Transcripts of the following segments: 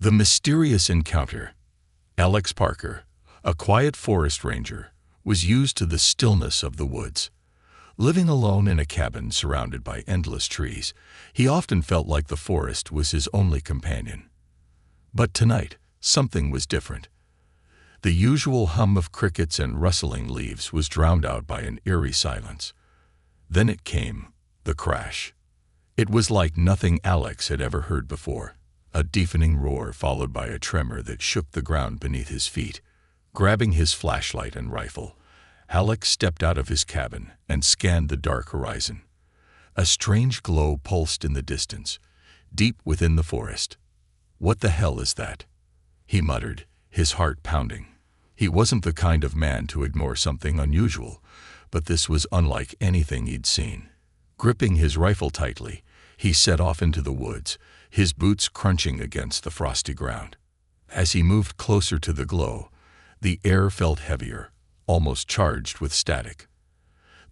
The mysterious encounter. Alex Parker, a quiet forest ranger, was used to the stillness of the woods. Living alone in a cabin surrounded by endless trees, he often felt like the forest was his only companion. But tonight, something was different. The usual hum of crickets and rustling leaves was drowned out by an eerie silence. Then it came, the crash. It was like nothing Alex had ever heard before. A deafening roar followed by a tremor that shook the ground beneath his feet. Grabbing his flashlight and rifle, Alex stepped out of his cabin and scanned the dark horizon. A strange glow pulsed in the distance, deep within the forest. "What the hell is that?" he muttered, his heart pounding. He wasn't the kind of man to ignore something unusual, but this was unlike anything he'd seen. Gripping his rifle tightly, he set off into the woods, his boots crunching against the frosty ground. As he moved closer to the glow, the air felt heavier, almost charged with static.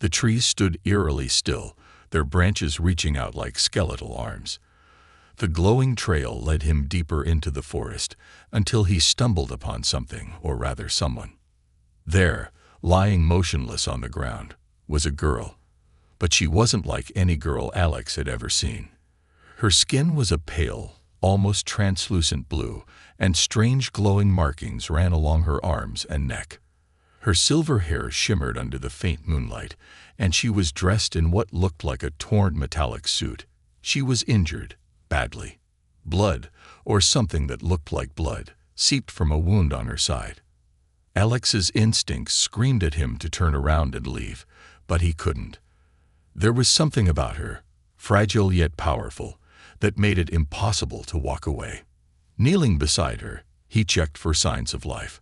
The trees stood eerily still, their branches reaching out like skeletal arms. The glowing trail led him deeper into the forest until he stumbled upon something, or rather someone. There, lying motionless on the ground, was a girl. But she wasn't like any girl Alex had ever seen. Her skin was a pale, almost translucent blue, and strange glowing markings ran along her arms and neck. Her silver hair shimmered under the faint moonlight, and she was dressed in what looked like a torn metallic suit. She was injured, badly. Blood, or something that looked like blood, seeped from a wound on her side. Alex's instincts screamed at him to turn around and leave, but he couldn't. There was something about her, fragile yet powerful, that made it impossible to walk away. Kneeling beside her, he checked for signs of life.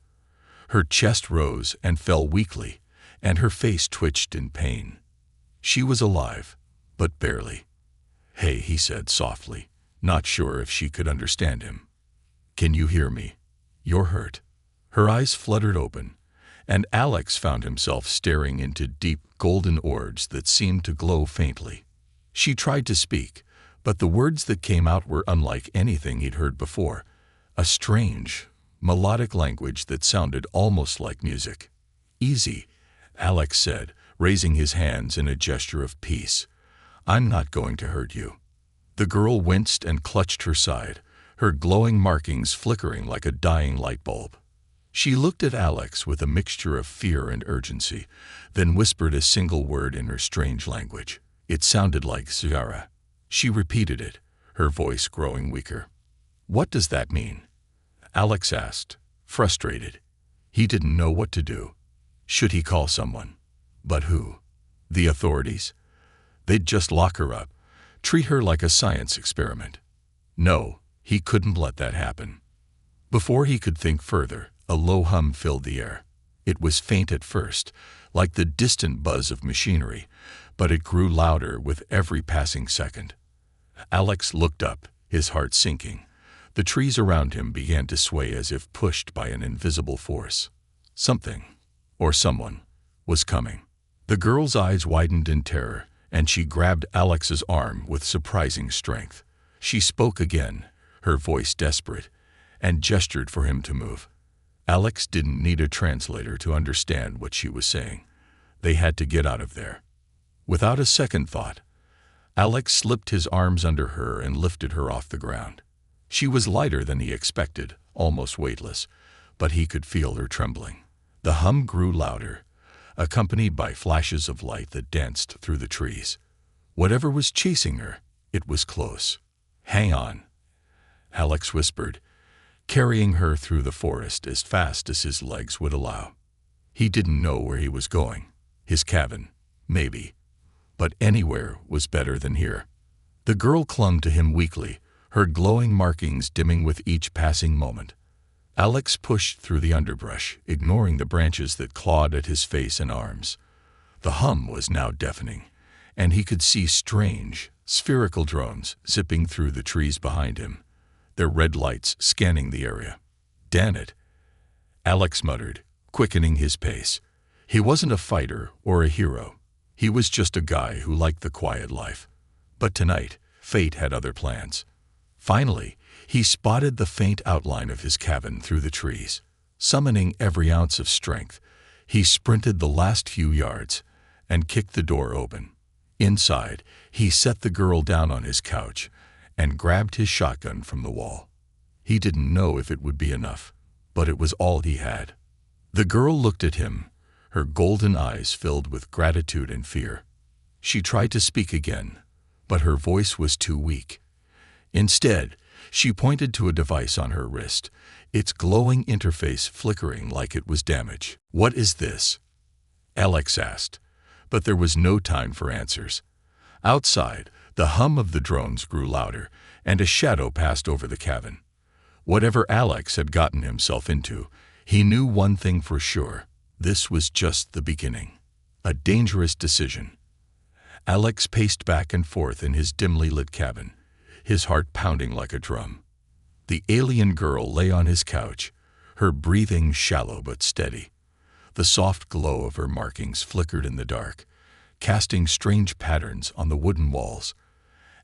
Her chest rose and fell weakly, and her face twitched in pain. She was alive, but barely. "Hey," he said softly, not sure if she could understand him. "Can you hear me? You're hurt." Her eyes fluttered open, and Alex found himself staring into deep, golden orbs that seemed to glow faintly. She tried to speak, but the words that came out were unlike anything he'd heard before, a strange, melodic language that sounded almost like music. "Easy," Alex said, raising his hands in a gesture of peace. "I'm not going to hurt you." The girl winced and clutched her side, her glowing markings flickering like a dying light bulb. She looked at Alex with a mixture of fear and urgency, then whispered a single word in her strange language. It sounded like Zara. She repeated it, her voice growing weaker. "What does that mean?" Alex asked, frustrated. He didn't know what to do. Should he call someone? But who? The authorities? They'd just lock her up, treat her like a science experiment. No, he couldn't let that happen. Before he could think further, a low hum filled the air. It was faint at first, like the distant buzz of machinery, but it grew louder with every passing second. Alex looked up, his heart sinking. The trees around him began to sway as if pushed by an invisible force. Something, or someone, was coming. The girl's eyes widened in terror, and she grabbed Alex's arm with surprising strength. She spoke again, her voice desperate, and gestured for him to move. Alex didn't need a translator to understand what she was saying. They had to get out of there. Without a second thought, Alex slipped his arms under her and lifted her off the ground. She was lighter than he expected, almost weightless, but he could feel her trembling. The hum grew louder, accompanied by flashes of light that danced through the trees. Whatever was chasing her, it was close. "Hang on," Alex whispered, carrying her through the forest as fast as his legs would allow. He didn't know where he was going. His cabin, maybe. But anywhere was better than here. The girl clung to him weakly, her glowing markings dimming with each passing moment. Alex pushed through the underbrush, ignoring the branches that clawed at his face and arms. The hum was now deafening, and he could see strange, spherical drones zipping through the trees behind him, their red lights scanning the area. "Damn it," Alex muttered, quickening his pace. He wasn't a fighter or a hero. He was just a guy who liked the quiet life. But tonight, fate had other plans. Finally, He spotted the faint outline of his cabin through the trees. Summoning every ounce of strength, he sprinted the last few yards and kicked the door open. Inside, he set the girl down on his couch and grabbed his shotgun from the wall. He didn't know if it would be enough, but it was all he had. The girl looked at him, her golden eyes filled with gratitude and fear. She tried to speak again, but her voice was too weak. Instead, she pointed to a device on her wrist, its glowing interface flickering like it was damaged. "What is this?" Alex asked, but there was no time for answers. Outside, the hum of the drones grew louder, and a shadow passed over the cabin. Whatever Alex had gotten himself into, he knew one thing for sure: this was just the beginning. A dangerous decision. Alex paced back and forth in his dimly lit cabin, his heart pounding like a drum. The alien girl lay on his couch, her breathing shallow but steady. The soft glow of her markings flickered in the dark, casting strange patterns on the wooden walls.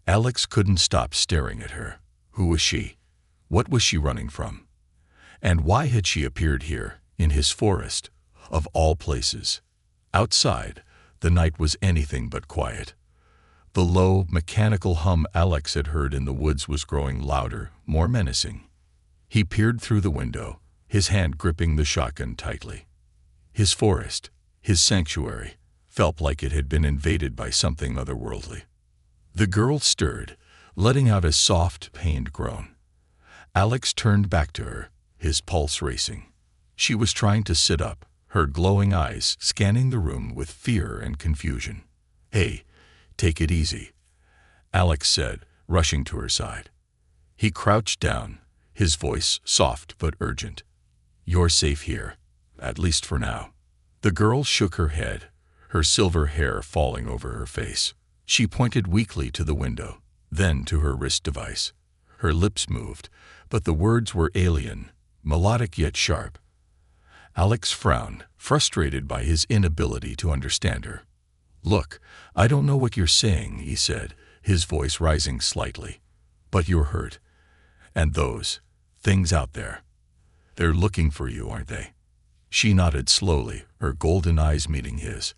Alex couldn't stop staring at her. Who was she? What was she running from? And why had she appeared here, in his forest, of all places? Outside, the night was anything but quiet. The low, mechanical hum Alex had heard in the woods was growing louder, more menacing. He peered through the window, his hand gripping the shotgun tightly. His forest, his sanctuary, felt like it had been invaded by something otherworldly. The girl stirred, letting out a soft, pained groan. Alex turned back to her, his pulse racing. She was trying to sit up, her glowing eyes scanning the room with fear and confusion. "Hey, take it easy," Alex said, rushing to her side. He crouched down, his voice soft but urgent. "You're safe here, at least for now." The girl shook her head, her silver hair falling over her face. She pointed weakly to the window, then to her wrist device. Her lips moved, but the words were alien, melodic yet sharp. Alex frowned, frustrated by his inability to understand her. "Look, I don't know what you're saying," he said, his voice rising slightly. "But you're hurt. And those things out there, they're looking for you, aren't they?" She nodded slowly, her golden eyes meeting his.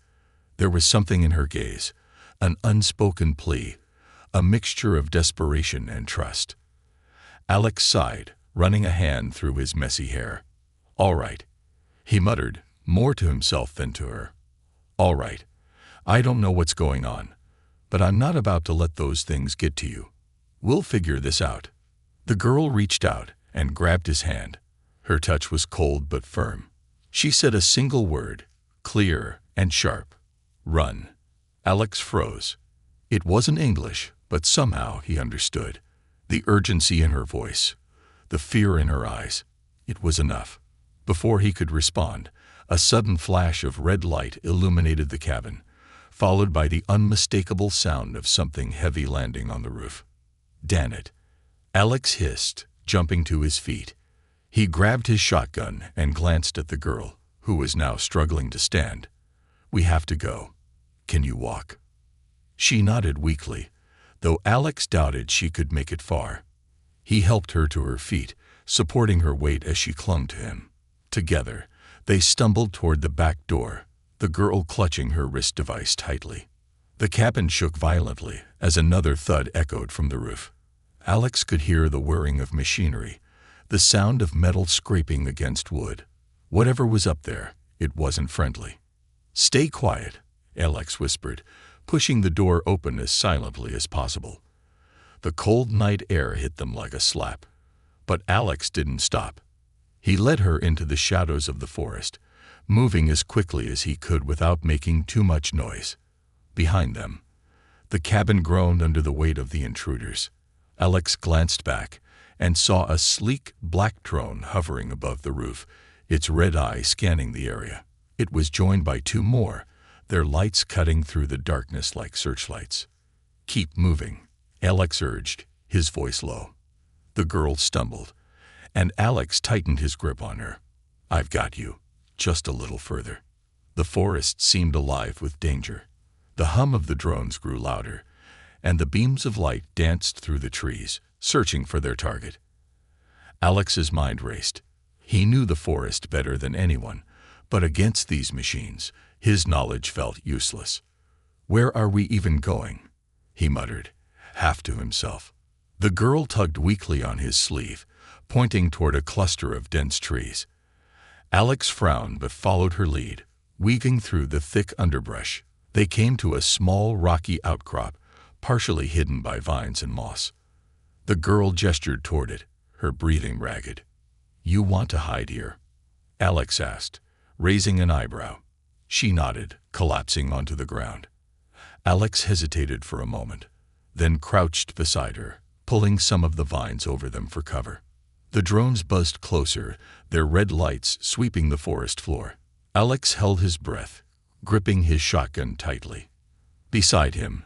There was something in her gaze, an unspoken plea, a mixture of desperation and trust. Alex sighed, running a hand through his messy hair. "All right," he muttered, more to himself than to her. "All right. I don't know what's going on, but I'm not about to let those things get to you. We'll figure this out." The girl reached out and grabbed his hand. Her touch was cold but firm. She said a single word, clear and sharp: "Run." Alex froze. It wasn't English, but somehow he understood. The urgency in her voice, the fear in her eyes. It was enough. Before he could respond, a sudden flash of red light illuminated the cabin, followed by the unmistakable sound of something heavy landing on the roof. "Damn it," Alex hissed, jumping to his feet. He grabbed his shotgun and glanced at the girl, who was now struggling to stand. "We have to go. Can you walk?" She nodded weakly, though Alex doubted she could make it far. He helped her to her feet, supporting her weight as she clung to him. Together, they stumbled toward the back door, the girl clutching her wrist device tightly. The cabin shook violently as another thud echoed from the roof. Alex could hear the whirring of machinery, the sound of metal scraping against wood. Whatever was up there, it wasn't friendly. "Stay quiet," Alex whispered, pushing the door open as silently as possible. The cold night air hit them like a slap. But Alex didn't stop. He led her into the shadows of the forest, moving as quickly as he could without making too much noise. Behind them, the cabin groaned under the weight of the intruders. Alex glanced back and saw a sleek black drone hovering above the roof, its red eye scanning the area. It was joined by two more, their lights cutting through the darkness like searchlights. "Keep moving," Alex urged, his voice low. The girl stumbled, and Alex tightened his grip on her. "I've got you, just a little further." The forest seemed alive with danger. The hum of the drones grew louder, and the beams of light danced through the trees, searching for their target. Alex's mind raced. He knew the forest better than anyone, but against these machines, his knowledge felt useless. "Where are we even going?" he muttered, half to himself. The girl tugged weakly on his sleeve, pointing toward a cluster of dense trees. Alex frowned but followed her lead, weaving through the thick underbrush. They came to a small rocky outcrop, partially hidden by vines and moss. The girl gestured toward it, her breathing ragged. "You want to hide here?" Alex asked, raising an eyebrow. She nodded, collapsing onto the ground. Alex hesitated for a moment, then crouched beside her, pulling some of the vines over them for cover. The drones buzzed closer, their red lights sweeping the forest floor. Alex held his breath, gripping his shotgun tightly. Beside him,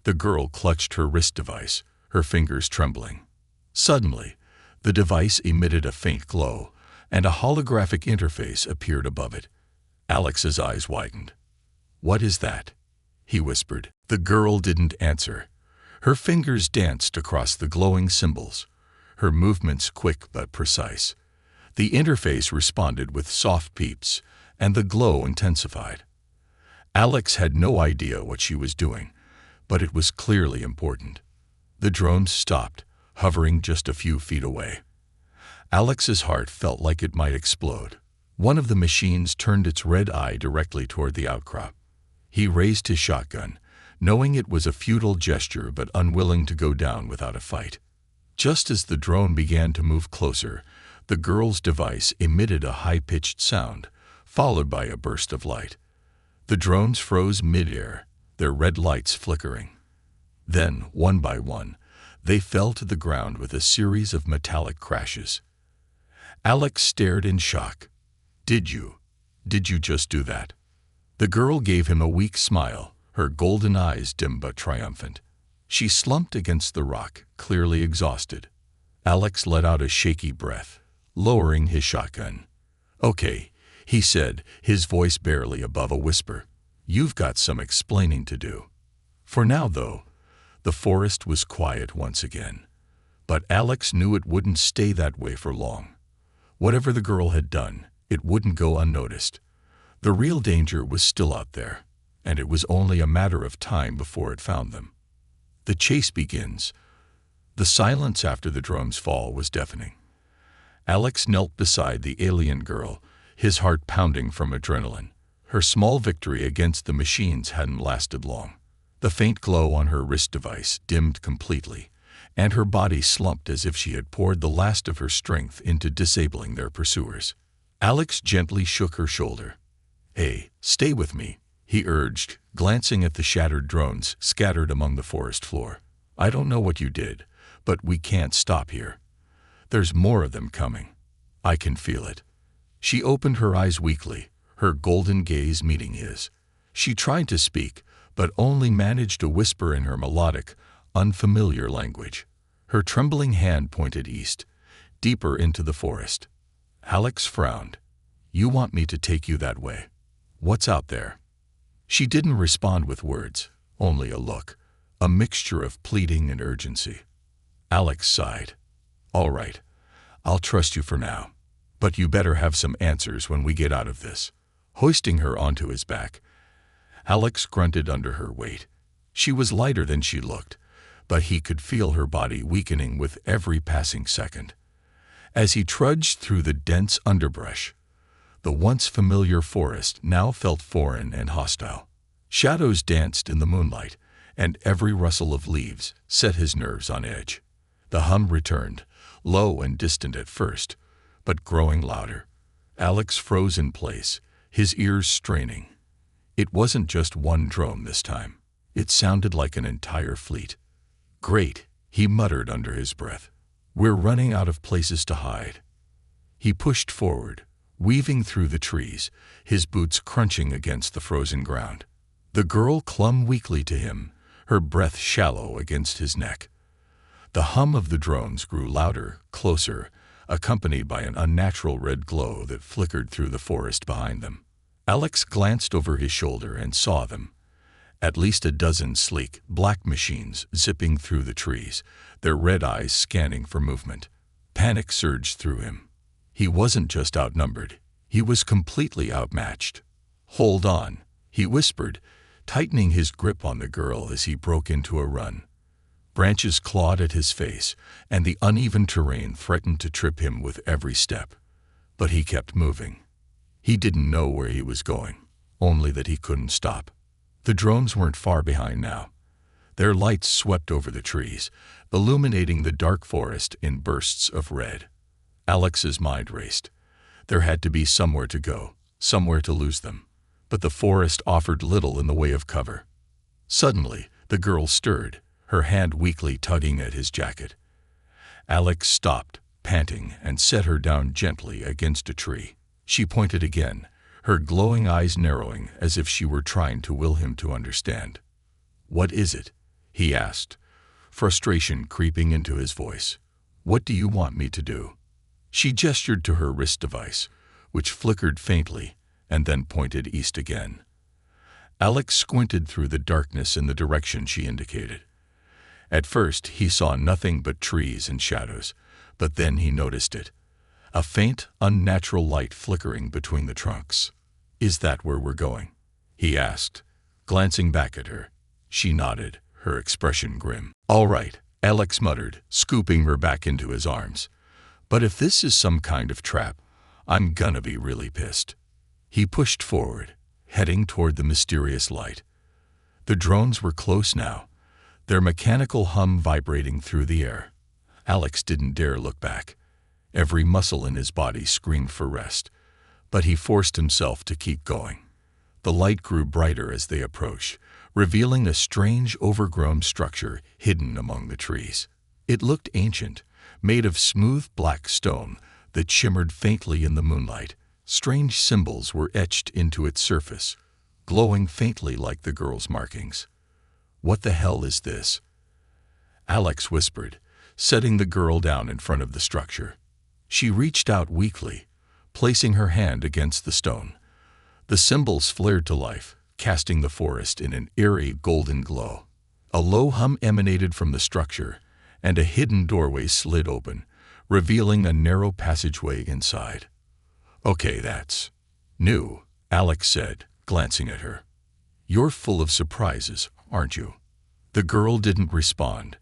the girl clutched her wrist device, her fingers trembling. Suddenly, the device emitted a faint glow, and a holographic interface appeared above it. Alex's eyes widened. "What is that?" he whispered. The girl didn't answer. Her fingers danced across the glowing symbols, her movements quick but precise. The interface responded with soft peeps, and the glow intensified. Alex had no idea what she was doing, but it was clearly important. The drones stopped, hovering just a few feet away. Alex's heart felt like it might explode. One of the machines turned its red eye directly toward the outcrop. He raised his shotgun, knowing it was a futile gesture but unwilling to go down without a fight. Just as the drone began to move closer, the girl's device emitted a high-pitched sound, followed by a burst of light. The drones froze mid-air, their red lights flickering. Then, one by one, they fell to the ground with a series of metallic crashes. Alex stared in shock. Did you just do that?" The girl gave him a weak smile, her golden eyes dim but triumphant. She slumped against the rock, clearly exhausted. Alex let out a shaky breath, lowering his shotgun. "Okay," he said, his voice barely above a whisper. "You've got some explaining to do." For now, though, the forest was quiet once again. But Alex knew it wouldn't stay that way for long. Whatever the girl had done, it wouldn't go unnoticed. The real danger was still out there, and it was only a matter of time before it found them. The chase begins. The silence after the drone's fall was deafening. Alex knelt beside the alien girl, his heart pounding from adrenaline. Her small victory against the machines hadn't lasted long. The faint glow on her wrist device dimmed completely, and her body slumped as if she had poured the last of her strength into disabling their pursuers. Alex gently shook her shoulder. "Hey, stay with me," he urged, glancing at the shattered drones scattered among the forest floor. "I don't know what you did, but we can't stop here. There's more of them coming. I can feel it." She opened her eyes weakly, her golden gaze meeting his. She tried to speak, but only managed to whisper in her melodic, unfamiliar language. Her trembling hand pointed east, deeper into the forest. Alex frowned. "You want me to take you that way? What's out there?" She didn't respond with words, only a look, a mixture of pleading and urgency. Alex sighed. "All right, I'll trust you for now, but you better have some answers when we get out of this." Hoisting her onto his back, Alex grunted under her weight. She was lighter than she looked, but he could feel her body weakening with every passing second. As he trudged through the dense underbrush, the once familiar forest now felt foreign and hostile. Shadows danced in the moonlight, and every rustle of leaves set his nerves on edge. The hum returned, low and distant at first, but growing louder. Alex froze in place, his ears straining. It wasn't just one drone this time. It sounded like an entire fleet. "Great," he muttered under his breath. "We're running out of places to hide." He pushed forward, weaving through the trees, his boots crunching against the frozen ground. The girl clung weakly to him, her breath shallow against his neck. The hum of the drones grew louder, closer, accompanied by an unnatural red glow that flickered through the forest behind them. Alex glanced over his shoulder and saw them. At least a dozen sleek, black machines zipping through the trees, their red eyes scanning for movement. Panic surged through him. He wasn't just outnumbered, he was completely outmatched. "Hold on," he whispered, tightening his grip on the girl as he broke into a run. Branches clawed at his face, and the uneven terrain threatened to trip him with every step. But he kept moving. He didn't know where he was going, only that he couldn't stop. The drones weren't far behind now. Their lights swept over the trees, illuminating the dark forest in bursts of red. Alex's mind raced. There had to be somewhere to go, somewhere to lose them. But the forest offered little in the way of cover. Suddenly, the girl stirred, her hand weakly tugging at his jacket. Alex stopped, panting, and set her down gently against a tree. She pointed again, her glowing eyes narrowing as if she were trying to will him to understand. "What is it?" he asked, frustration creeping into his voice. "What do you want me to do?" She gestured to her wrist device, which flickered faintly, and then pointed east again. Alex squinted through the darkness in the direction she indicated. At first, he saw nothing but trees and shadows, but then he noticed it. A faint, unnatural light flickering between the trunks. "Is that where we're going?" he asked, glancing back at her. She nodded, her expression grim. "All right," Alex muttered, scooping her back into his arms. "But if this is some kind of trap, I'm gonna be really pissed." He pushed forward, heading toward the mysterious light. The drones were close now, their mechanical hum vibrating through the air. Alex didn't dare look back. Every muscle in his body screamed for rest, but he forced himself to keep going. The light grew brighter as they approached, revealing a strange, overgrown structure hidden among the trees. It looked ancient, made of smooth black stone that shimmered faintly in the moonlight. Strange symbols were etched into its surface, glowing faintly like the girl's markings. "What the hell is this?" Alex whispered, setting the girl down in front of the structure. She reached out weakly, placing her hand against the stone. The symbols flared to life, casting the forest in an eerie golden glow. A low hum emanated from the structure, and a hidden doorway slid open, revealing a narrow passageway inside. "Okay, that's new," Alex said, glancing at her. "You're full of surprises, aren't you?" The girl didn't respond,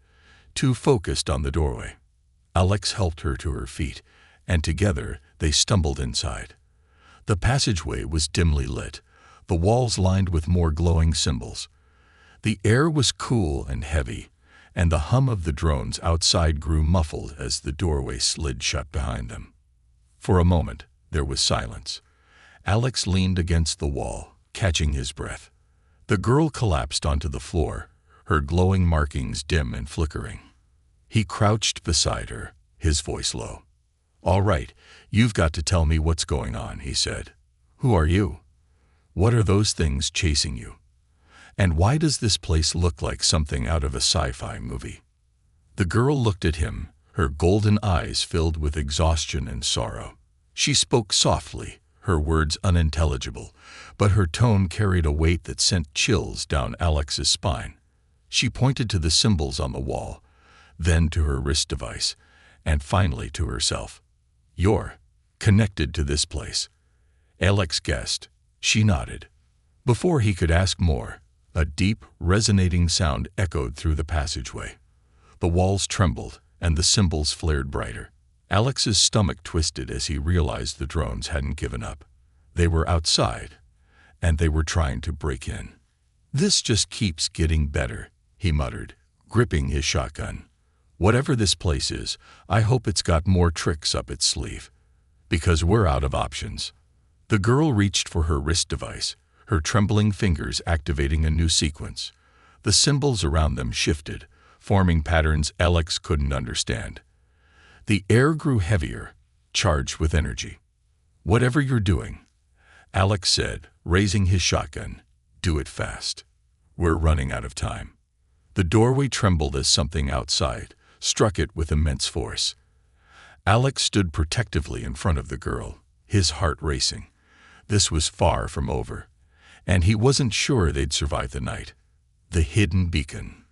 too focused on the doorway. Alex helped her to her feet, and together they stumbled inside. The passageway was dimly lit, the walls lined with more glowing symbols. The air was cool and heavy, and the hum of the drones outside grew muffled as the doorway slid shut behind them. For a moment, there was silence. Alex leaned against the wall, catching his breath. The girl collapsed onto the floor, her glowing markings dim and flickering. He crouched beside her, his voice low. "All right, you've got to tell me what's going on," he said. "Who are you? What are those things chasing you? And why does this place look like something out of a sci-fi movie?" The girl looked at him, her golden eyes filled with exhaustion and sorrow. She spoke softly, her words unintelligible, but her tone carried a weight that sent chills down Alex's spine. She pointed to the symbols on the wall, then to her wrist device, and finally to herself. "You're connected to this place." Alex guessed. She nodded. Before he could ask more, a deep, resonating sound echoed through the passageway. The walls trembled, and the symbols flared brighter. Alex's stomach twisted as he realized the drones hadn't given up. They were outside, and they were trying to break in. "This just keeps getting better," he muttered, gripping his shotgun. "Whatever this place is, I hope it's got more tricks up its sleeve. Because we're out of options." The girl reached for her wrist device, her trembling fingers activating a new sequence. The symbols around them shifted, forming patterns Alex couldn't understand. The air grew heavier, charged with energy. "Whatever you're doing," Alex said, raising his shotgun, "do it fast. We're running out of time." The doorway trembled as something outside struck it with immense force. Alex stood protectively in front of the girl, his heart racing. This was far from over, and he wasn't sure they'd survive the night. The hidden beacon.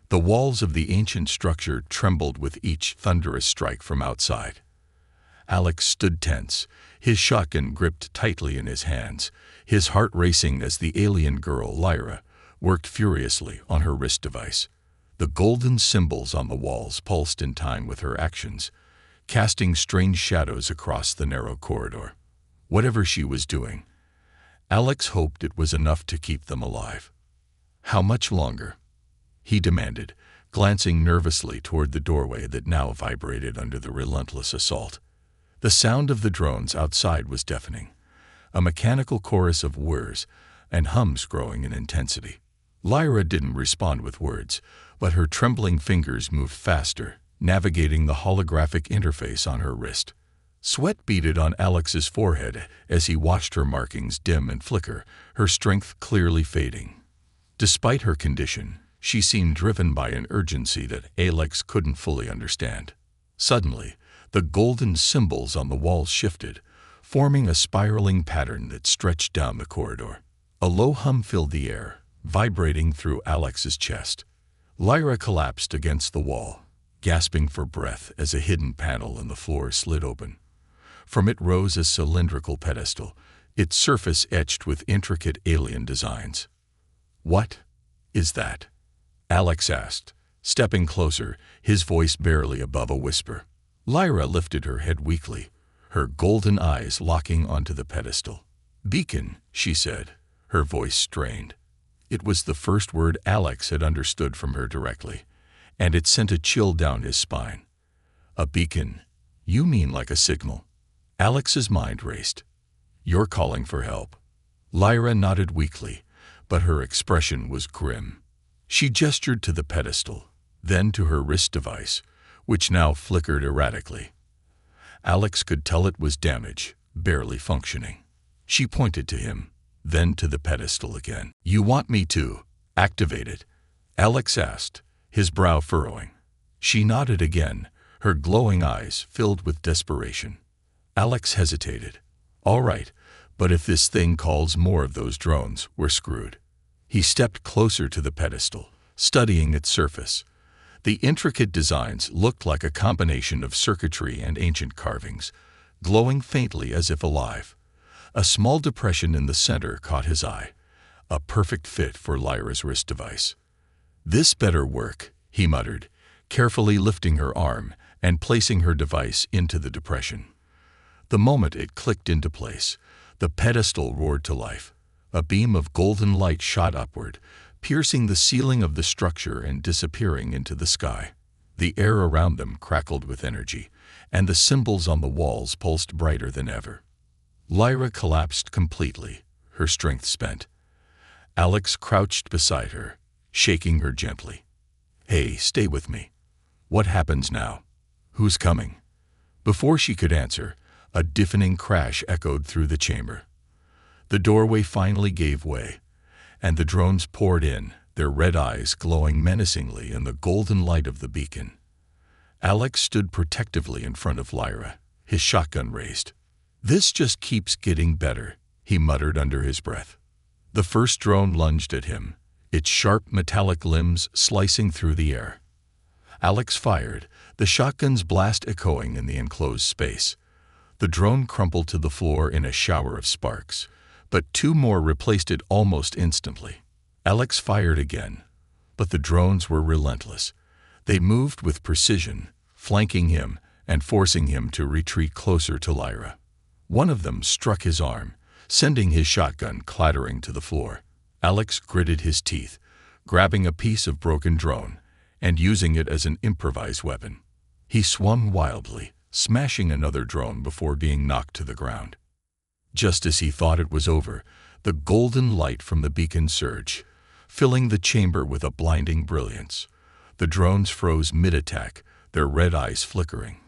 The walls of the ancient structure trembled with each thunderous strike from outside. Alex stood tense, his shotgun gripped tightly in his hands, his heart racing as the alien girl, Lyra, worked furiously on her wrist device. The golden symbols on the walls pulsed in time with her actions, casting strange shadows across the narrow corridor. Whatever she was doing, Alex hoped it was enough to keep them alive. "How much longer?" he demanded, glancing nervously toward the doorway that now vibrated under the relentless assault. The sound of the drones outside was deafening, a mechanical chorus of whirs and hums growing in intensity. Lyra didn't respond with words, but her trembling fingers moved faster, navigating the holographic interface on her wrist. Sweat beaded on Alex's forehead as he watched her markings dim and flicker, her strength clearly fading. Despite her condition, she seemed driven by an urgency that Alex couldn't fully understand. Suddenly, the golden symbols on the walls shifted, forming a spiraling pattern that stretched down the corridor. A low hum filled the air, vibrating through Alex's chest. Lyra collapsed against the wall, gasping for breath as a hidden panel in the floor slid open. From it rose a cylindrical pedestal, its surface etched with intricate alien designs. "What is that?" Alex asked, stepping closer, his voice barely above a whisper. Lyra lifted her head weakly, her golden eyes locking onto the pedestal. "Beacon," she said, her voice strained. It was the first word Alex had understood from her directly, and it sent a chill down his spine. "A beacon? You mean like a signal?" Alex's mind raced. "You're calling for help." Lyra nodded weakly, but her expression was grim. She gestured to the pedestal, then to her wrist device, which now flickered erratically. Alex could tell it was damaged, barely functioning. She pointed to him, then to the pedestal again. "You want me to activate it?" Alex asked, his brow furrowing. She nodded again, her glowing eyes filled with desperation. Alex hesitated. "All right, but if this thing calls more of those drones, we're screwed." He stepped closer to the pedestal, studying its surface. The intricate designs looked like a combination of circuitry and ancient carvings, glowing faintly as if alive. A small depression in the center caught his eye, a perfect fit for Lyra's wrist device. "This better work," he muttered, carefully lifting her arm and placing her device into the depression. The moment it clicked into place, the pedestal roared to life. A beam of golden light shot upward, piercing the ceiling of the structure and disappearing into the sky. The air around them crackled with energy, and the symbols on the walls pulsed brighter than ever. Lyra collapsed completely, her strength spent. Alex crouched beside her, shaking her gently. "Hey, stay with me. What happens now? Who's coming?" Before she could answer, a deafening crash echoed through the chamber. The doorway finally gave way, and the drones poured in, their red eyes glowing menacingly in the golden light of the beacon. Alex stood protectively in front of Lyra, his shotgun raised. "This just keeps getting better," he muttered under his breath. The first drone lunged at him, its sharp metallic limbs slicing through the air. Alex fired, the shotgun's blast echoing in the enclosed space. The drone crumpled to the floor in a shower of sparks, but two more replaced it almost instantly. Alex fired again, but the drones were relentless. They moved with precision, flanking him and forcing him to retreat closer to Lyra. One of them struck his arm, sending his shotgun clattering to the floor. Alex gritted his teeth, grabbing a piece of broken drone and using it as an improvised weapon. He swung wildly, smashing another drone before being knocked to the ground. Just as he thought it was over, the golden light from the beacon surged, filling the chamber with a blinding brilliance. The drones froze mid-attack, their red eyes flickering.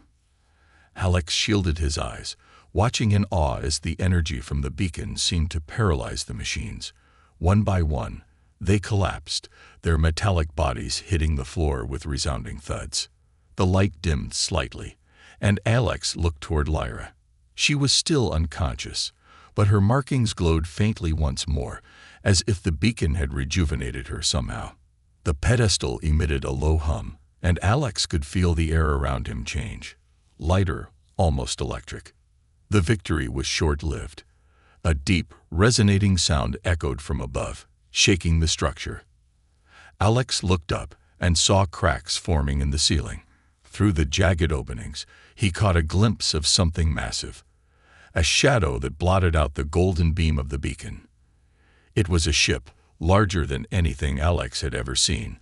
Alex shielded his eyes, watching in awe as the energy from the beacon seemed to paralyze the machines. One by one, they collapsed, their metallic bodies hitting the floor with resounding thuds. The light dimmed slightly, and Alex looked toward Lyra. She was still unconscious, but her markings glowed faintly once more, as if the beacon had rejuvenated her somehow. The pedestal emitted a low hum, and Alex could feel the air around him change. Lighter, almost electric. The victory was short-lived. A deep, resonating sound echoed from above, shaking the structure. Alex looked up and saw cracks forming in the ceiling. Through the jagged openings, he caught a glimpse of something massive, a shadow that blotted out the golden beam of the beacon. It was a ship, larger than anything Alex had ever seen,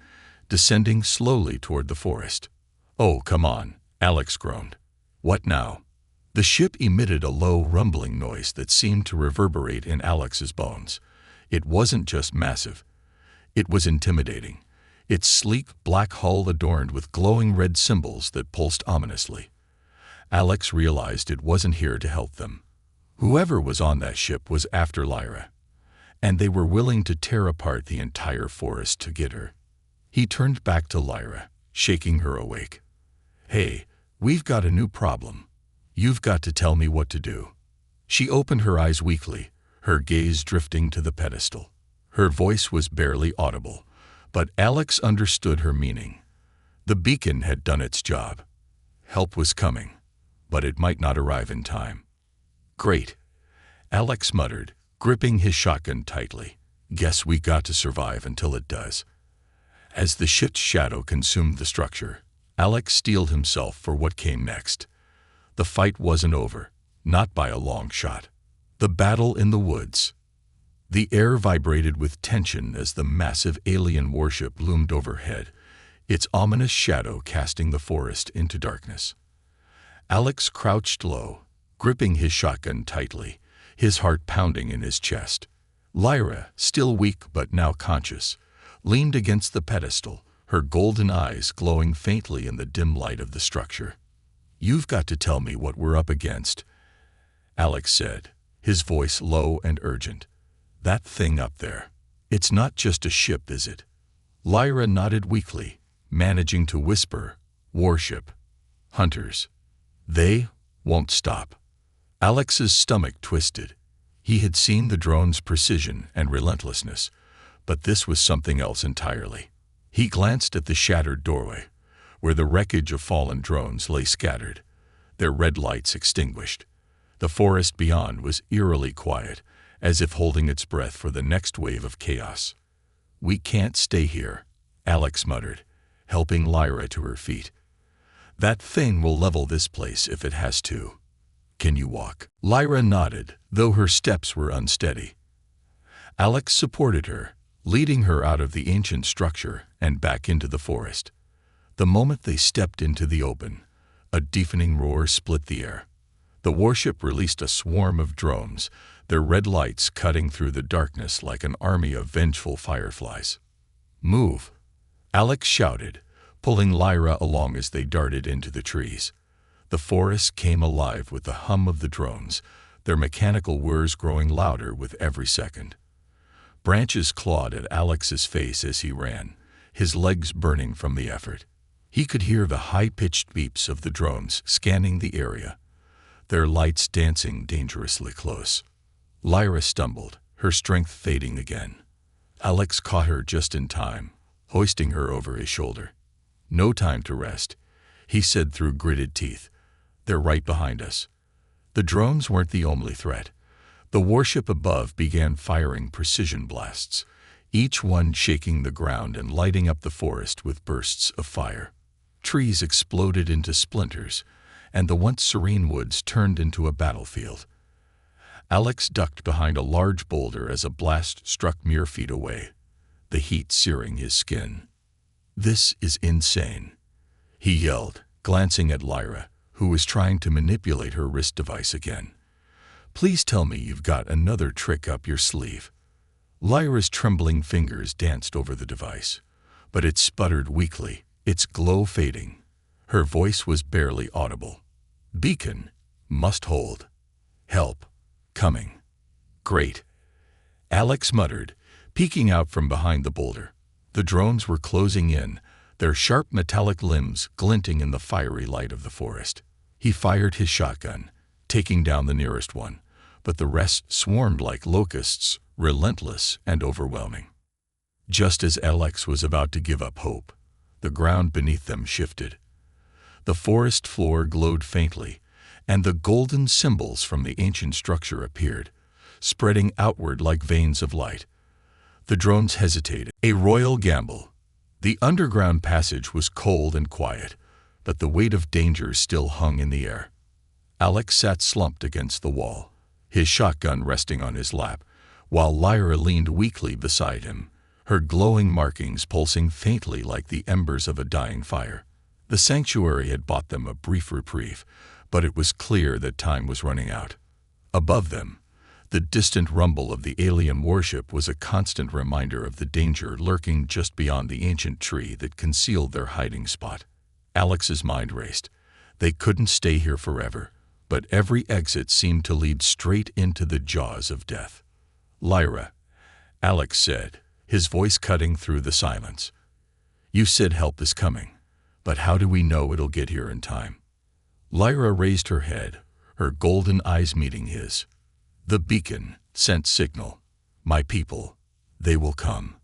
descending slowly toward the forest. "Oh, come on," Alex groaned. "What now?" The ship emitted a low, rumbling noise that seemed to reverberate in Alex's bones. It wasn't just massive. It was intimidating, its sleek black hull adorned with glowing red symbols that pulsed ominously. Alex realized it wasn't here to help them. Whoever was on that ship was after Lyra, and they were willing to tear apart the entire forest to get her. He turned back to Lyra, shaking her awake. "Hey, we've got a new problem. You've got to tell me what to do." She opened her eyes weakly, her gaze drifting to the pedestal. Her voice was barely audible, but Alex understood her meaning. The beacon had done its job. Help was coming, but it might not arrive in time. "Great," Alex muttered, gripping his shotgun tightly. "Guess we got to survive until it does." As the ship's shadow consumed the structure, Alex steeled himself for what came next. The fight wasn't over, not by a long shot. The battle in the woods. The air vibrated with tension as the massive alien warship loomed overhead, its ominous shadow casting the forest into darkness. Alex crouched low, gripping his shotgun tightly, his heart pounding in his chest. Lyra, still weak but now conscious, leaned against the pedestal, her golden eyes glowing faintly in the dim light of the structure. "You've got to tell me what we're up against," Alex said, his voice low and urgent. "That thing up there, it's not just a ship, is it?" Lyra nodded weakly, managing to whisper, "Warship. Hunters. They won't stop." Alex's stomach twisted. He had seen the drone's precision and relentlessness, but this was something else entirely. He glanced at the shattered doorway, where the wreckage of fallen drones lay scattered, their red lights extinguished. The forest beyond was eerily quiet, as if holding its breath for the next wave of chaos. "We can't stay here," Alex muttered, helping Lyra to her feet. "That thing will level this place if it has to. Can you walk?" Lyra nodded, though her steps were unsteady. Alex supported her, leading her out of the ancient structure and back into the forest. The moment they stepped into the open, a deafening roar split the air. The warship released a swarm of drones, their red lights cutting through the darkness like an army of vengeful fireflies. "Move," Alex shouted, pulling Lyra along as they darted into the trees. The forest came alive with the hum of the drones, their mechanical whirs growing louder with every second. Branches clawed at Alex's face as he ran, his legs burning from the effort. He could hear the high-pitched beeps of the drones scanning the area, their lights dancing dangerously close. Lyra stumbled, her strength fading again. Alex caught her just in time, hoisting her over his shoulder. "No time to rest," he said through gritted teeth. "They're right behind us." The drones weren't the only threat. The warship above began firing precision blasts, each one shaking the ground and lighting up the forest with bursts of fire. Trees exploded into splinters, and the once serene woods turned into a battlefield. Alex ducked behind a large boulder as a blast struck mere feet away, the heat searing his skin. "This is insane," he yelled, glancing at Lyra, who was trying to manipulate her wrist device again. "Please tell me you've got another trick up your sleeve." Lyra's trembling fingers danced over the device, but it sputtered weakly, its glow fading. Her voice was barely audible. "Beacon. Must hold. Help. Coming." "Great," Alex muttered, peeking out from behind the boulder. The drones were closing in, their sharp metallic limbs glinting in the fiery light of the forest. He fired his shotgun, taking down the nearest one, but the rest swarmed like locusts, relentless and overwhelming. Just as Alex was about to give up hope, the ground beneath them shifted. The forest floor glowed faintly, and the golden symbols from the ancient structure appeared, spreading outward like veins of light. The drones hesitated. A royal gamble. The underground passage was cold and quiet, but the weight of danger still hung in the air. Alex sat slumped against the wall, his shotgun resting on his lap, while Lyra leaned weakly beside him, her glowing markings pulsing faintly like the embers of a dying fire. The sanctuary had bought them a brief reprieve, but it was clear that time was running out. Above them, the distant rumble of the alien warship was a constant reminder of the danger lurking just beyond the ancient tree that concealed their hiding spot. Alex's mind raced. They couldn't stay here forever, but every exit seemed to lead straight into the jaws of death. "Lyra," Alex said, his voice cutting through the silence. "You said help is coming, but how do we know it'll get here in time?" Lyra raised her head, her golden eyes meeting his. "The beacon sent signal. My people, they will come."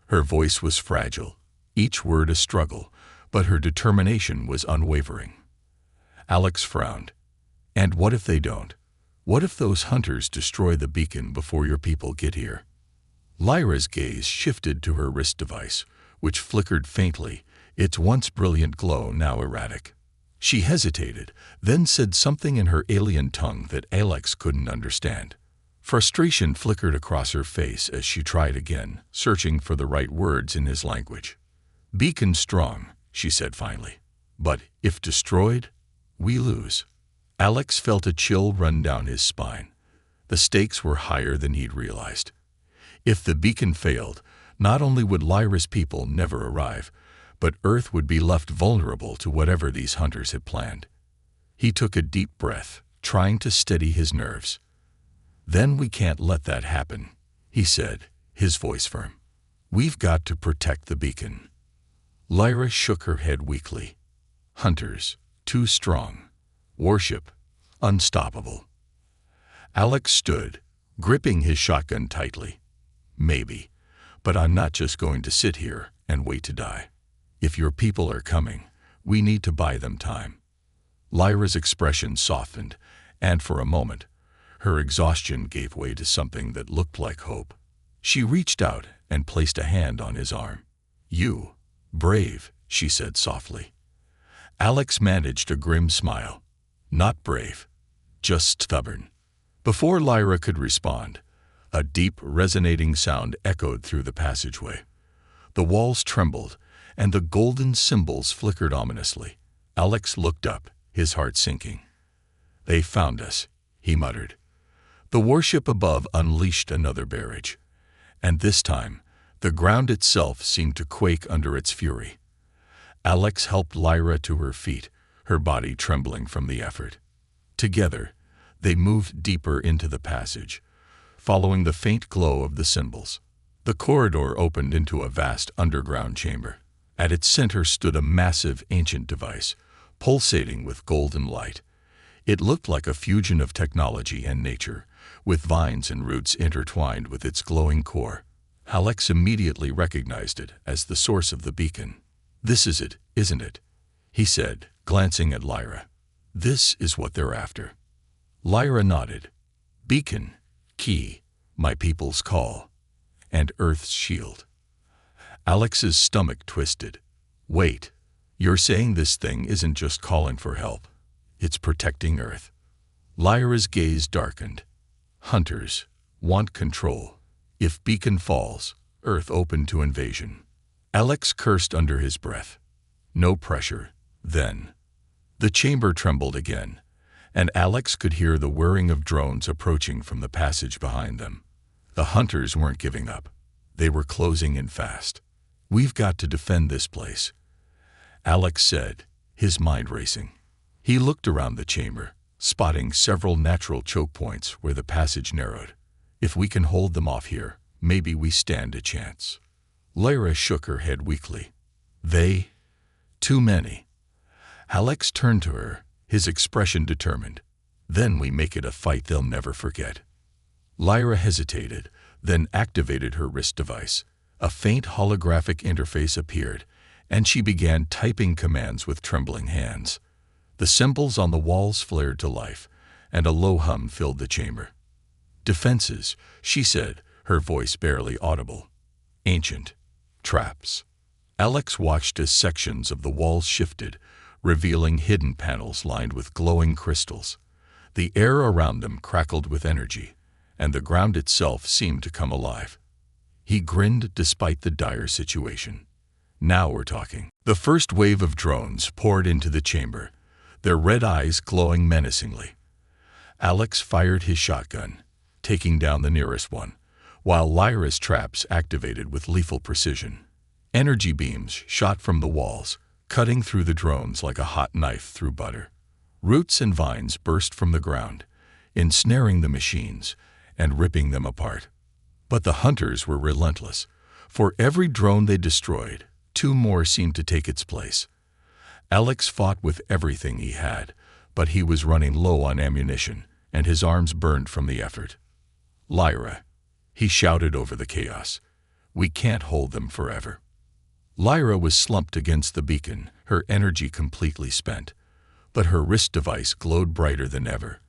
Her voice was fragile, each word a struggle, but her determination was unwavering. Alex frowned. "And what if they don't? What if those hunters destroy the beacon before your people get here?" Lyra's gaze shifted to her wrist device, which flickered faintly, its once brilliant glow now erratic. She hesitated, then said something in her alien tongue that Alex couldn't understand. Frustration flickered across her face as she tried again, searching for the right words in his language. "Beacon strong," she said finally. "But if destroyed, we lose." Alex felt a chill run down his spine. The stakes were higher than he'd realized. If the beacon failed, not only would Lyra's people never arrive, but Earth would be left vulnerable to whatever these hunters had planned. He took a deep breath, trying to steady his nerves. "Then we can't let that happen," he said, his voice firm. "We've got to protect the beacon." Lyra shook her head weakly. "Hunters, too strong. Warship, unstoppable." Alex stood, gripping his shotgun tightly. "Maybe, but I'm not just going to sit here and wait to die. If your people are coming, we need to buy them time." Lyra's expression softened, and for a moment, her exhaustion gave way to something that looked like hope. She reached out and placed a hand on his arm. "You, brave," she said softly. Alex managed a grim smile. "Not brave, just stubborn." Before Lyra could respond, a deep, resonating sound echoed through the passageway. The walls trembled, and the golden symbols flickered ominously. Alex looked up, his heart sinking. "They found us," he muttered. The warship above unleashed another barrage, and this time, the ground itself seemed to quake under its fury. Alex helped Lyra to her feet, her body trembling from the effort. Together, they moved deeper into the passage, following the faint glow of the symbols. The corridor opened into a vast underground chamber. At its center stood a massive ancient device, pulsating with golden light. It looked like a fusion of technology and nature, with vines and roots intertwined with its glowing core. Alex immediately recognized it as the source of the beacon. "This is it, isn't it?" he said, glancing at Lyra. "This is what they're after." Lyra nodded. "Beacon, key, my people's call, and Earth's shield." Alex's stomach twisted. "Wait, you're saying this thing isn't just calling for help? It's protecting Earth?" Lyra's gaze darkened. "Hunters want control. If beacon falls, Earth open to invasion." Alex cursed under his breath. "No pressure, then." The chamber trembled again, and Alex could hear the whirring of drones approaching from the passage behind them. The hunters weren't giving up. They were closing in fast. "We've got to defend this place," Alex said, his mind racing. He looked around the chamber, spotting several natural choke points where the passage narrowed. "If we can hold them off here, maybe we stand a chance." Lyra shook her head weakly. "They? Too many." Alex turned to her, his expression determined. "Then we make it a fight they'll never forget." Lyra hesitated, then activated her wrist device. A faint holographic interface appeared, and she began typing commands with trembling hands. The symbols on the walls flared to life, and a low hum filled the chamber. "Defenses," she said, her voice barely audible. "Ancient. Traps." Alex watched as sections of the walls shifted, revealing hidden panels lined with glowing crystals. The air around them crackled with energy, and the ground itself seemed to come alive. He grinned despite the dire situation. "Now we're talking." The first wave of drones poured into the chamber, their red eyes glowing menacingly. Alex fired his shotgun, taking down the nearest one, while Lyra's traps activated with lethal precision. Energy beams shot from the walls, cutting through the drones like a hot knife through butter. Roots and vines burst from the ground, ensnaring the machines and ripping them apart. But the hunters were relentless. For every drone they destroyed, two more seemed to take its place. Alex fought with everything he had, but he was running low on ammunition, and his arms burned from the effort. "Lyra," he shouted over the chaos. "We can't hold them forever." Lyra was slumped against the beacon, her energy completely spent. But her wrist device glowed brighter than ever,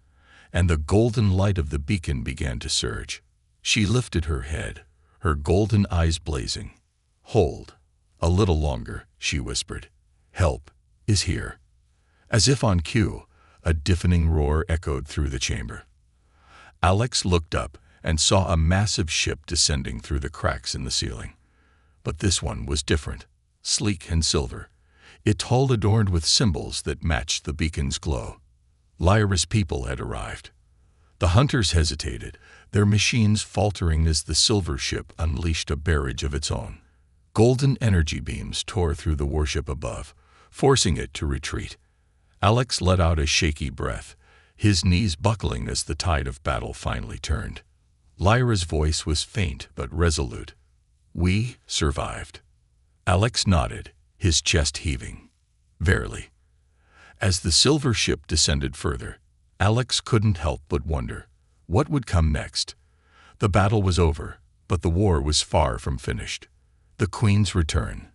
and the golden light of the beacon began to surge. She lifted her head, her golden eyes blazing. "Hold. A little longer," she whispered. "Help is here." As if on cue, a deafening roar echoed through the chamber. Alex looked up and saw a massive ship descending through the cracks in the ceiling. But this one was different, sleek and silver, its hull adorned with symbols that matched the beacon's glow. Lyra's people had arrived. The hunters hesitated, their machines faltering as the silver ship unleashed a barrage of its own. Golden energy beams tore through the warship above, forcing it to retreat. Alex let out a shaky breath, his knees buckling as the tide of battle finally turned. Lyra's voice was faint but resolute. "We survived." Alex nodded, his chest heaving. "Verily." As the silver ship descended further, Alex couldn't help but wonder, what would come next? The battle was over, but the war was far from finished. The Queen's return.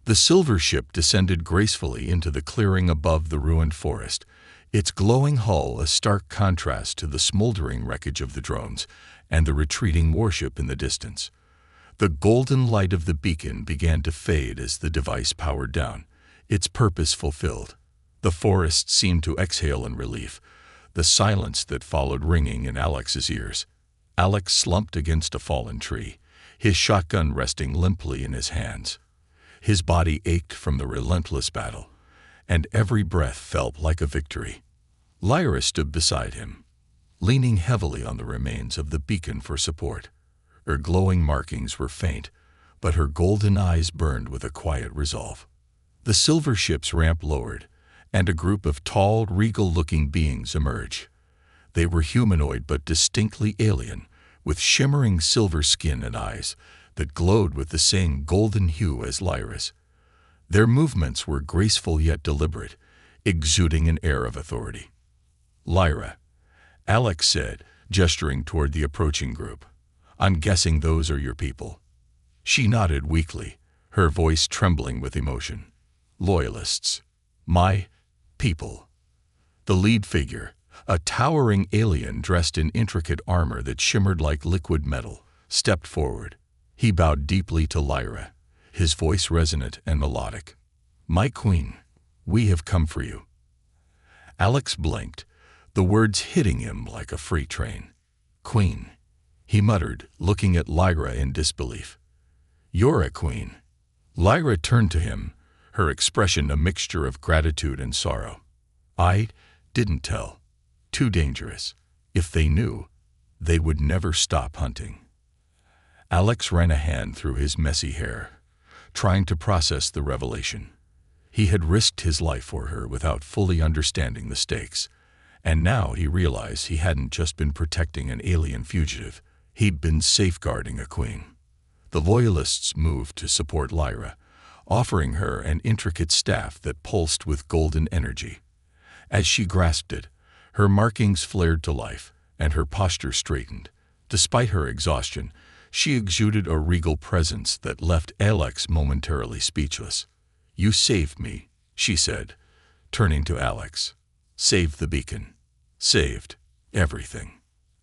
The silver ship descended gracefully into the clearing above the ruined forest, its glowing hull a stark contrast to the smoldering wreckage of the drones and the retreating warship in the distance. The golden light of the beacon began to fade as the device powered down, its purpose fulfilled. The forest seemed to exhale in relief, the silence that followed ringing in Alex's ears. Alex slumped against a fallen tree, his shotgun resting limply in his hands. His body ached from the relentless battle, and every breath felt like a victory. Lyra stood beside him, leaning heavily on the remains of the beacon for support. Her glowing markings were faint, but her golden eyes burned with a quiet resolve. The silver ship's ramp lowered, and a group of tall, regal-looking beings emerged. They were humanoid but distinctly alien, with shimmering silver skin and eyes that glowed with the same golden hue as Lyra's. Their movements were graceful yet deliberate, exuding an air of authority. "Lyra," Alex said, gesturing toward the approaching group. "I'm guessing those are your people." She nodded weakly, her voice trembling with emotion. "Loyalists. My people." The lead figure, a towering alien dressed in intricate armor that shimmered like liquid metal, stepped forward. He bowed deeply to Lyra, his voice resonant and melodic. "My queen, we have come for you." Alex blinked, the words hitting him like a freight train. "Queen," he muttered, looking at Lyra in disbelief. "You're a queen." Lyra turned to him, her expression a mixture of gratitude and sorrow. "I didn't tell. Too dangerous. If they knew, they would never stop hunting." Alex ran a hand through his messy hair, trying to process the revelation. He had risked his life for her without fully understanding the stakes, and now he realized he hadn't just been protecting an alien fugitive, he'd been safeguarding a queen. The Loyalists moved to support Lyra, offering her an intricate staff that pulsed with golden energy. As she grasped it, her markings flared to life, and her posture straightened. Despite her exhaustion, she exuded a regal presence that left Alex momentarily speechless. "You saved me," she said, turning to Alex. Saved the beacon. Saved everything.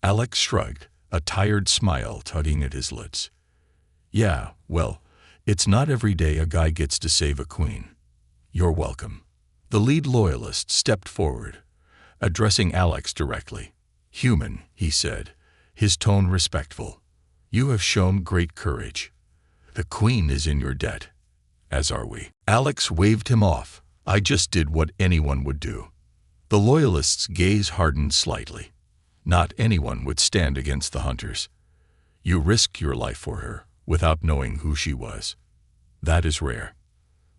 Alex shrugged, a tired smile tugging at his lips. Yeah, well, it's not every day a guy gets to save a queen. You're welcome. The lead loyalist stepped forward, addressing Alex directly. Human, he said, his tone respectful. You have shown great courage. The queen is in your debt, as are we. Alex waved him off. I just did what anyone would do. The loyalist's gaze hardened slightly. Not anyone would stand against the hunters. You risked your life for her, without knowing who she was. That is rare.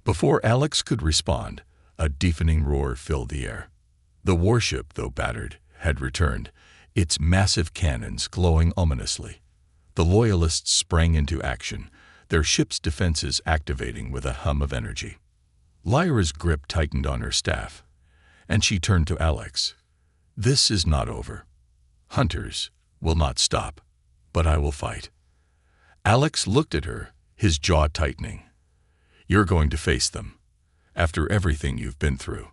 Before Alex could respond, a deafening roar filled the air. The warship, though battered, had returned, its massive cannons glowing ominously. The loyalists sprang into action, their ship's defenses activating with a hum of energy. Lyra's grip tightened on her staff, and she turned to Alex. This is not over. Hunters will not stop, but I will fight. Alex looked at her, his jaw tightening. You're going to face them, after everything you've been through.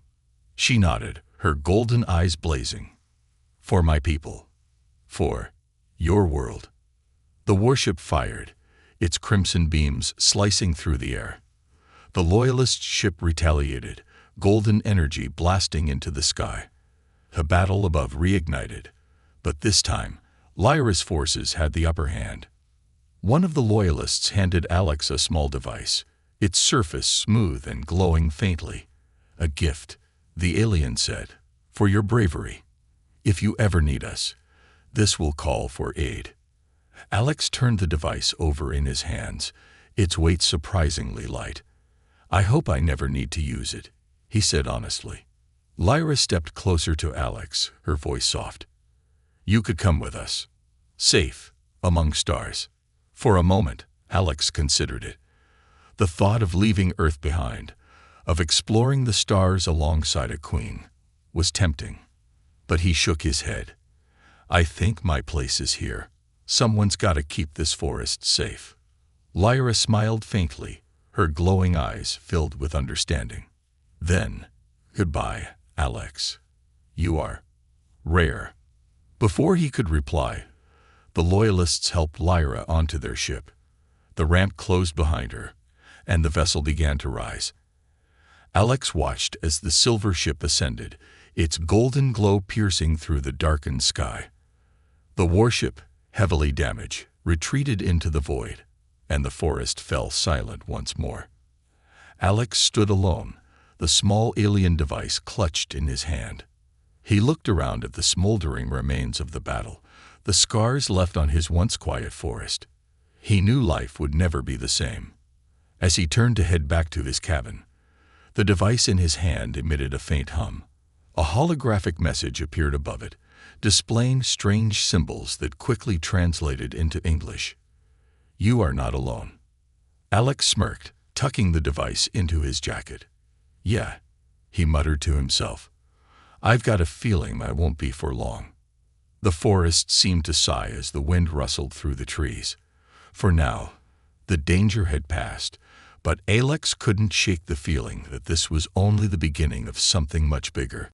She nodded, her golden eyes blazing. For my people. For your world. The warship fired, its crimson beams slicing through the air. The loyalist ship retaliated, golden energy blasting into the sky. The battle above reignited, but this time, Lyra's forces had the upper hand. One of the loyalists handed Alex a small device, its surface smooth and glowing faintly. A gift, the alien said, for your bravery. If you ever need us, this will call for aid. Alex turned the device over in his hands, its weight surprisingly light. I hope I never need to use it, he said honestly. Lyra stepped closer to Alex, her voice soft. You could come with us. Safe, among stars. For a moment, Alex considered it. The thought of leaving Earth behind, of exploring the stars alongside a queen, was tempting. But he shook his head. I think my place is here. Someone's got to keep this forest safe. Lyra smiled faintly, her glowing eyes filled with understanding. Then, goodbye, Alex. You are rare. Before he could reply, the loyalists helped Lyra onto their ship. The ramp closed behind her, and the vessel began to rise. Alex watched as the silver ship ascended, its golden glow piercing through the darkened sky. The warship, heavily damaged, retreated into the void, and the forest fell silent once more. Alex stood alone, the small alien device clutched in his hand. He looked around at the smoldering remains of the battle, the scars left on his once quiet forest. He knew life would never be the same. As he turned to head back to his cabin, the device in his hand emitted a faint hum. A holographic message appeared above it, displaying strange symbols that quickly translated into English. You are not alone. Alex smirked, tucking the device into his jacket. Yeah, he muttered to himself. I've got a feeling I won't be for long. The forest seemed to sigh as the wind rustled through the trees. For now, the danger had passed, but Alex couldn't shake the feeling that this was only the beginning of something much bigger.